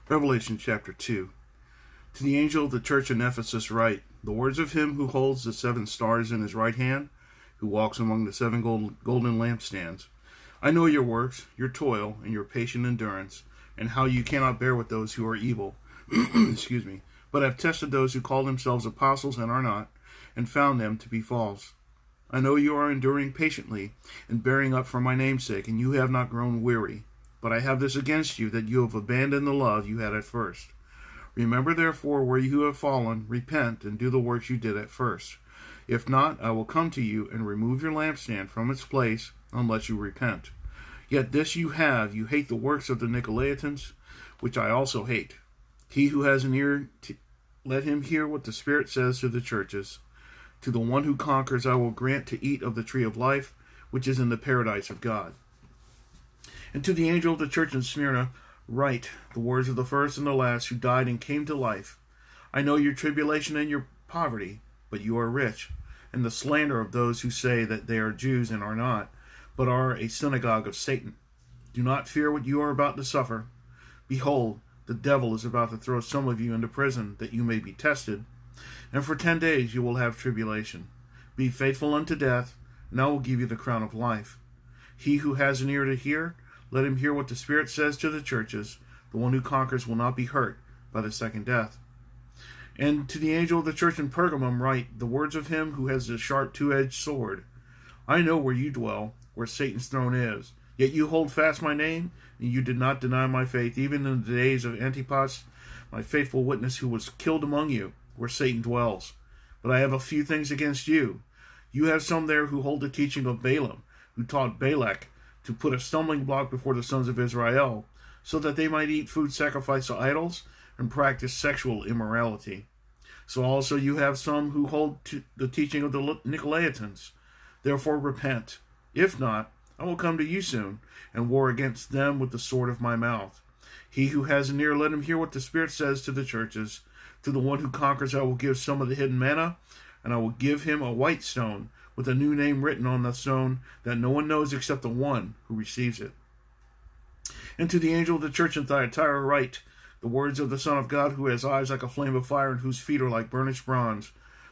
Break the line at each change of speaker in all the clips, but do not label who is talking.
Revelation chapter 2. To the angel of the church in Ephesus write, the words of him who holds the 7 stars in his right hand, who walks among the 7 golden lampstands. I know your works, your toil, and your patient endurance, and how you cannot bear with those who are evil. Excuse me. But I have tested those who call themselves apostles and are not, and found them to be false. I know you are enduring patiently and bearing up for my name's sake, and you have not grown weary. But I have this against you, that you have abandoned the love you had at first. Remember therefore where you have fallen, repent, and do the works you did at first. If not, I will come to you and remove your lampstand from its place, unless you repent. Yet this you have, you hate the works of the Nicolaitans, which I also hate. He who has an ear, let him hear what the Spirit says to the churches. To the one who conquers I will grant to eat of the tree of life, which is in the paradise of God. And to the angel of the church in Smyrna write the words of the first and the last who died and came to life. I know your tribulation and your poverty, but you are rich, and the slander of those who say that they are Jews and are not, but are a synagogue of Satan. Do not fear what you are about to suffer. Behold, the devil is about to throw some of you into prison, that you may be tested. And for 10 days you will have tribulation. Be faithful unto death, and I will give you the crown of life. He who has an ear to hear, let him hear what the Spirit says to the churches. The one who conquers will not be hurt by the second death. And to the angel of the church in Pergamum write the words of him who has the sharp 2-edged sword. I know where you dwell, where Satan's throne is. Yet you hold fast my name, and you did not deny my faith, even in the days of Antipas, my faithful witness, who was killed among you, where Satan dwells. But I have a few things against you. You have some there who hold the teaching of Balaam, who taught Balak to put a stumbling block before the sons of Israel, so that they might eat food sacrificed to idols and practice sexual immorality. So also you have some who hold to the teaching of the Nicolaitans. Therefore repent. If not, I will come to you soon, and war against them with the sword of my mouth. He who has an ear, let him hear what the Spirit says to the churches. To the one who conquers I will give some of the hidden manna, and I will give him a white stone, with a new name written on the stone that no one knows except the one who receives it. And to the angel of the church in Thyatira write the words of the Son of God, who has eyes like a flame of fire and whose feet are like burnished bronze.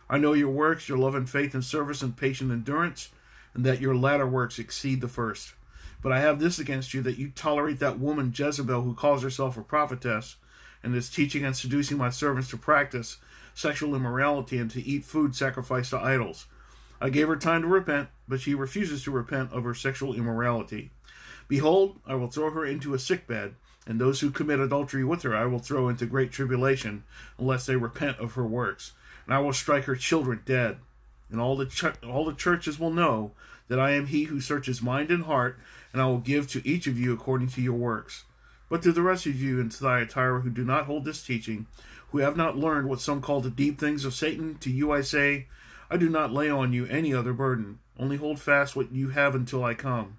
I know your works, your love and faith and service and patient endurance, and that your latter works exceed the first. But I have this against you, that you tolerate that woman Jezebel, who calls herself a prophetess, and is teaching and seducing my servants to practice sexual immorality and to eat food sacrificed to idols. I gave her time to repent, but she refuses to repent of her sexual immorality. Behold, I will throw her into a sickbed, and those who commit adultery with her I will throw into great tribulation, unless they repent of her works. And I will strike her children dead. And all the churches will know that I am he who searches mind and heart, and I will give to each of you according to your works. But to the rest of you in Thyatira who do not hold this teaching, who have not learned what some call the deep things of Satan, to you I say, I do not lay on you any other burden. Only hold fast what you have until I come.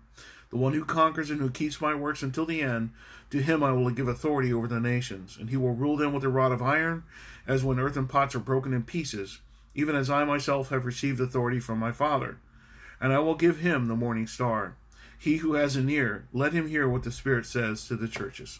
The one who conquers and who keeps my works until the end, to him I will give authority over the nations, and he will rule them with a rod of iron, as when earthen pots are broken in pieces, even as I myself have received authority from my Father. And I will give him the morning star. He who has an ear, let him hear what the Spirit says to the churches.